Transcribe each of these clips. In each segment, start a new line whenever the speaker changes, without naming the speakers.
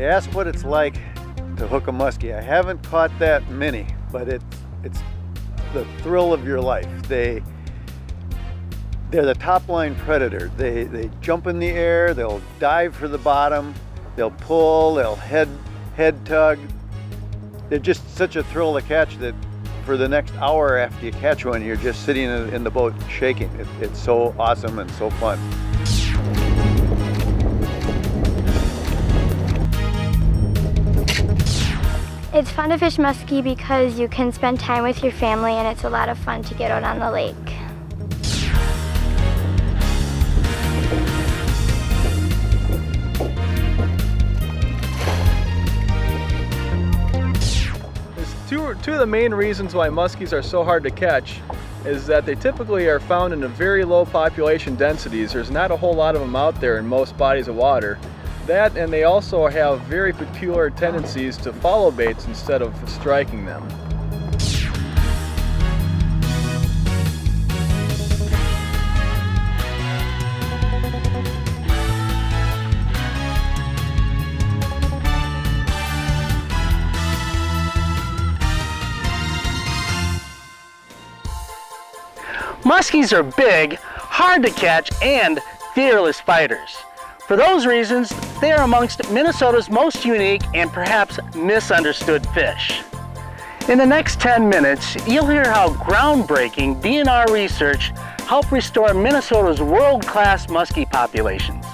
ask what it's like to hook a muskie. I haven't caught that many, but it's the thrill of your life. They're the top line predator. They jump in the air, they'll dive for the bottom, they'll pull, they'll head tug. They're just such a thrill to catch that for the next hour after you catch one, you're just sitting in the boat shaking. It's so awesome and so fun.
It's fun to fish muskie because you can spend time with your family and it's a lot of fun to get out on the lake.
Two of the main reasons why muskies are so hard to catch is that they typically are found in a very low population densities. There's not a whole lot of them out there in most bodies of water. That, and they also have very peculiar tendencies to follow baits instead of striking them.
Muskies are big, hard to catch, and fearless fighters. For those reasons, they are amongst Minnesota's most unique and perhaps misunderstood fish. In the next 10 minutes, you'll hear how groundbreaking DNR research helped restore Minnesota's world-class muskie populations.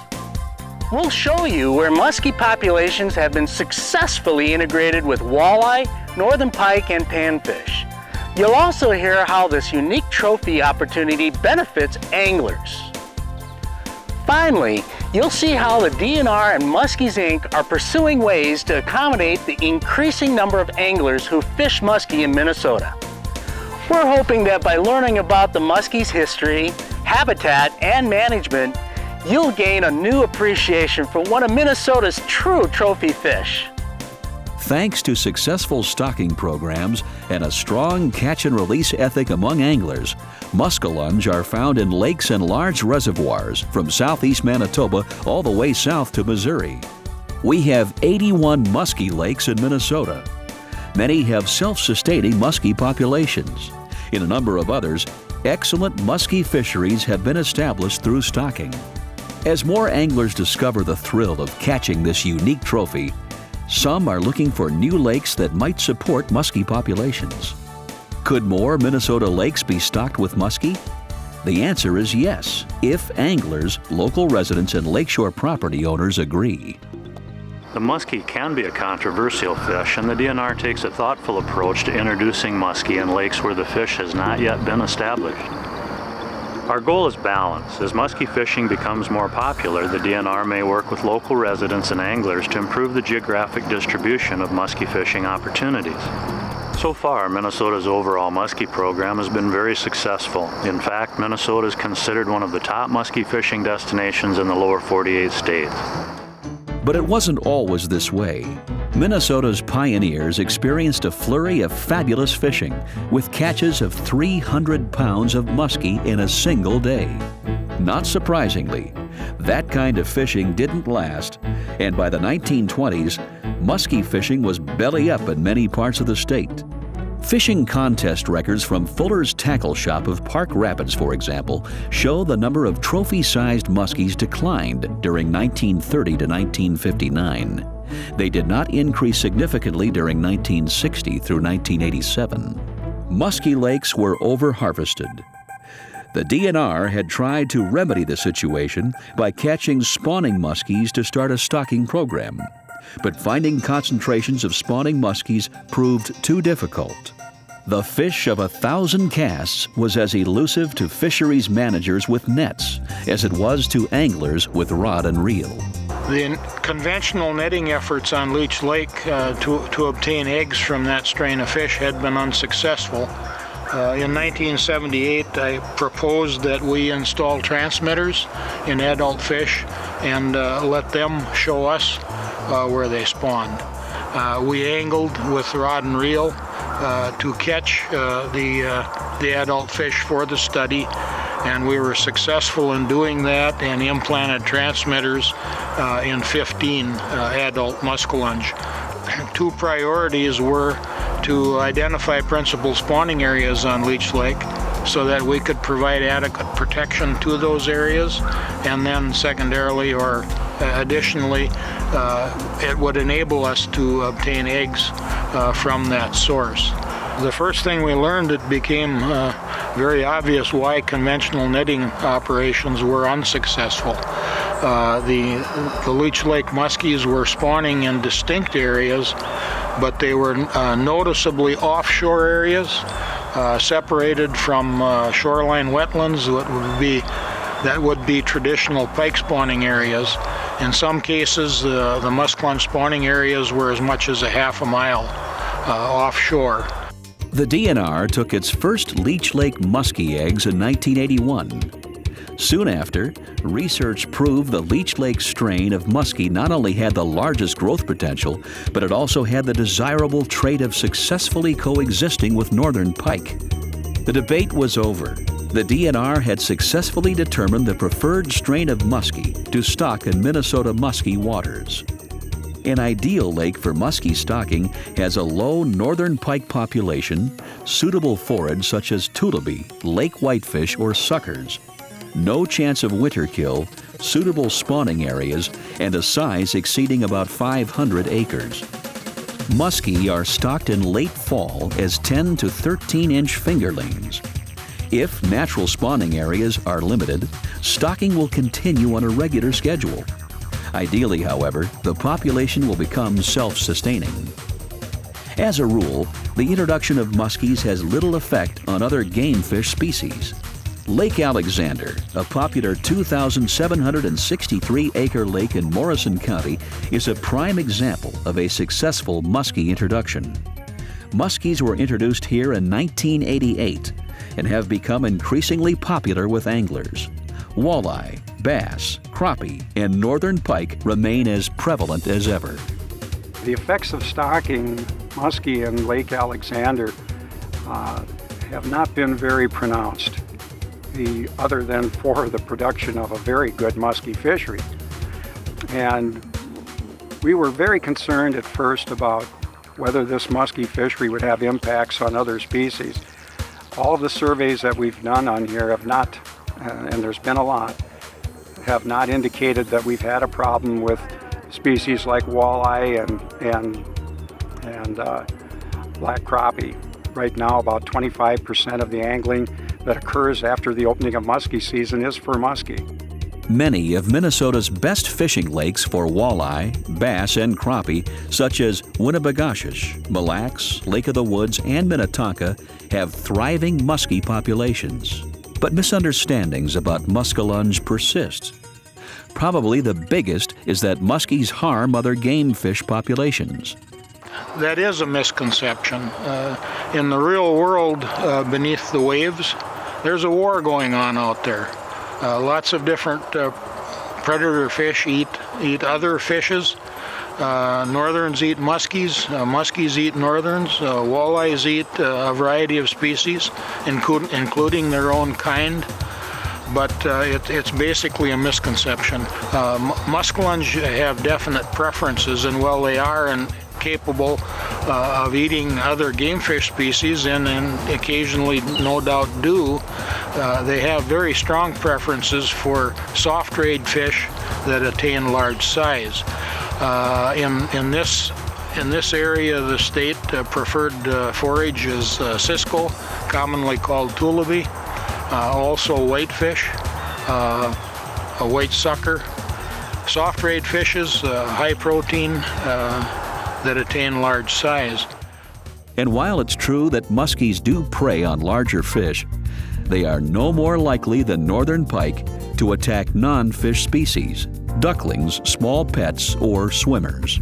We'll show you where muskie populations have been successfully integrated with walleye, northern pike, and panfish. You'll also hear how this unique trophy opportunity benefits anglers. Finally, you'll see how the DNR and Muskies Inc. are pursuing ways to accommodate the increasing number of anglers who fish muskie in Minnesota. We're hoping that by learning about the muskie's history, habitat, and management, you'll gain a new appreciation for one of Minnesota's true trophy fish.
Thanks to successful stocking programs and a strong catch and release ethic among anglers, muskellunge are found in lakes and large reservoirs from southeast Manitoba all the way south to Missouri. We have 81 muskie lakes in Minnesota. Many have self-sustaining muskie populations. In a number of others, excellent muskie fisheries have been established through stocking. As more anglers discover the thrill of catching this unique trophy, some are looking for new lakes that might support muskie populations. Could more Minnesota lakes be stocked with muskie? The answer is yes, if anglers, local residents, and lakeshore property owners agree.
The muskie can be a controversial fish, and the DNR takes a thoughtful approach to introducing muskie in lakes where the fish has not yet been established. Our goal is balance. As muskie fishing becomes more popular, the DNR may work with local residents and anglers to improve the geographic distribution of muskie fishing opportunities. So far, Minnesota's overall muskie program has been very successful. In fact, Minnesota is considered one of the top muskie fishing destinations in the lower 48 states.
But it wasn't always this way. Minnesota's pioneers experienced a flurry of fabulous fishing, with catches of 300 pounds of muskie in a single day. Not surprisingly, that kind of fishing didn't last, and by the 1920s, muskie fishing was belly up in many parts of the state. Fishing contest records from Fuller's Tackle Shop of Park Rapids, for example, show the number of trophy-sized muskies declined during 1930 to 1959. They did not increase significantly during 1960 through 1987. Muskie lakes were over-harvested. The DNR had tried to remedy the situation by catching spawning muskies to start a stocking program. But finding concentrations of spawning muskies proved too difficult. The fish of 1,000 casts was as elusive to fisheries managers with nets as it was to anglers with rod and reel.
The conventional netting efforts on Leech Lake to obtain eggs from that strain of fish had been unsuccessful. In 1978, I proposed that we install transmitters in adult fish and let them show us where they spawned. We angled with rod and reel to catch the adult fish for the study, and we were successful in doing that and implanted transmitters in 15 adult muskellunge. Two priorities were to identify principal spawning areas on Leech Lake so that we could provide adequate protection to those areas, and then secondarily or additionally it would enable us to obtain eggs from that source. The first thing we learned, it became very obvious why conventional netting operations were unsuccessful. The Leech Lake muskies were spawning in distinct areas, but they were noticeably offshore areas, separated from shoreline wetlands that would be traditional pike spawning areas. In some cases, the muskellunge spawning areas were as much as a half a mile offshore.
The DNR took its first Leech Lake muskie eggs in 1981. Soon after, research proved the Leech Lake strain of muskie not only had the largest growth potential, but it also had the desirable trait of successfully coexisting with northern pike. The debate was over. The DNR had successfully determined the preferred strain of muskie to stock in Minnesota muskie waters. An ideal lake for muskie stocking has a low northern pike population, suitable forage such as tullibee, lake whitefish, or suckers, no chance of winter kill, suitable spawning areas, and a size exceeding about 500 acres. Muskie are stocked in late fall as 10 to 13-inch fingerlings. If natural spawning areas are limited, stocking will continue on a regular schedule. Ideally, however, the population will become self-sustaining. As a rule, the introduction of muskies has little effect on other game fish species. Lake Alexander, a popular 2,763-acre lake in Morrison County, is a prime example of a successful muskie introduction. Muskies were introduced here in 1988 and have become increasingly popular with anglers. Walleye, bass, crappie, and northern pike remain as prevalent as ever.
The effects of stocking muskie in Lake Alexander have not been very pronounced, other than for the production of a very good muskie fishery. And we were very concerned at first about whether this muskie fishery would have impacts on other species. All of the surveys that we've done on here have not, and there's been a lot, have not indicated that we've had a problem with species like walleye and black crappie. Right now, about 25% of the angling that occurs after the opening of muskie season is for muskie.
Many of Minnesota's best fishing lakes for walleye, bass, and crappie, such as Winnipegashish, Mille Lacs, Lake of the Woods, and Minnetonka, have thriving muskie populations. But misunderstandings about muskellunge persist. Probably the biggest is that muskies harm other game fish populations.
That is a misconception. In the real world, beneath the waves, there's a war going on out there. Lots of different predator fish eat other fishes. Northerns eat muskies, muskies eat northerns, walleyes eat a variety of species, including their own kind. But it's basically a misconception. Muskellunge have definite preferences, and while they are capable of eating other game fish species, and occasionally no doubt do, they have very strong preferences for soft-rayed fish that attain large size. In this area of the state, preferred forage is cisco, commonly called tullibee, also whitefish, a white sucker, soft-rayed fishes, high protein, that attain large size.
And while it's true that muskies do prey on larger fish, they are no more likely than northern pike to attack non-fish species, ducklings, small pets, or swimmers.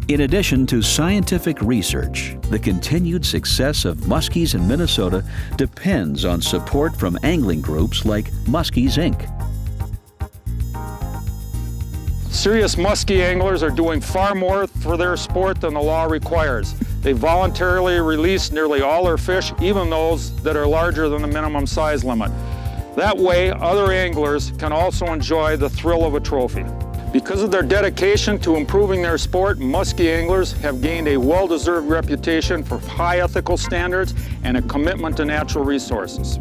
In addition to scientific research, the continued success of muskies in Minnesota depends on support from angling groups like Muskies, Inc.
Serious muskie anglers are doing far more for their sport than the law requires. They voluntarily release nearly all their fish, even those that are larger than the minimum size limit. That way, other anglers can also enjoy the thrill of a trophy. Because of their dedication to improving their sport, muskie anglers have gained a well-deserved reputation for high ethical standards and a commitment to natural resources.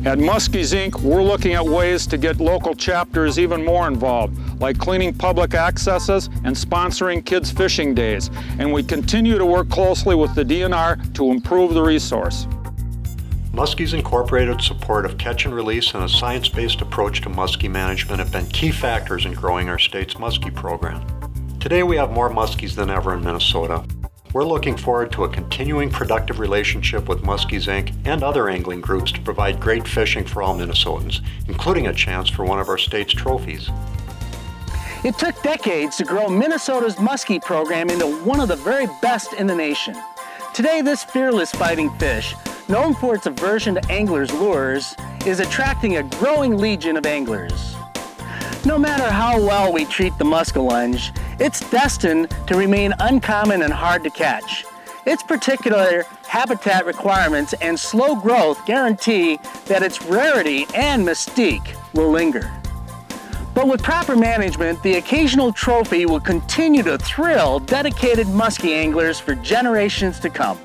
At Muskies Inc., we're looking at ways to get local chapters even more involved, like cleaning public accesses and sponsoring kids' fishing days. And we continue to work closely with the DNR to improve the resource.
Muskies Incorporated's support of catch and release and a science-based approach to muskie management have been key factors in growing our state's muskie program. Today we have more muskies than ever in Minnesota. We're looking forward to a continuing productive relationship with Muskies Inc. and other angling groups to provide great fishing for all Minnesotans, including a chance for one of our state's trophies.
It took decades to grow Minnesota's muskie program into one of the very best in the nation. Today, this fearless fighting fish, known for its aversion to anglers' lures, is attracting a growing legion of anglers. No matter how well we treat the muskellunge, it's destined to remain uncommon and hard to catch. Its particular habitat requirements and slow growth guarantee that its rarity and mystique will linger. But with proper management, the occasional trophy will continue to thrill dedicated muskie anglers for generations to come.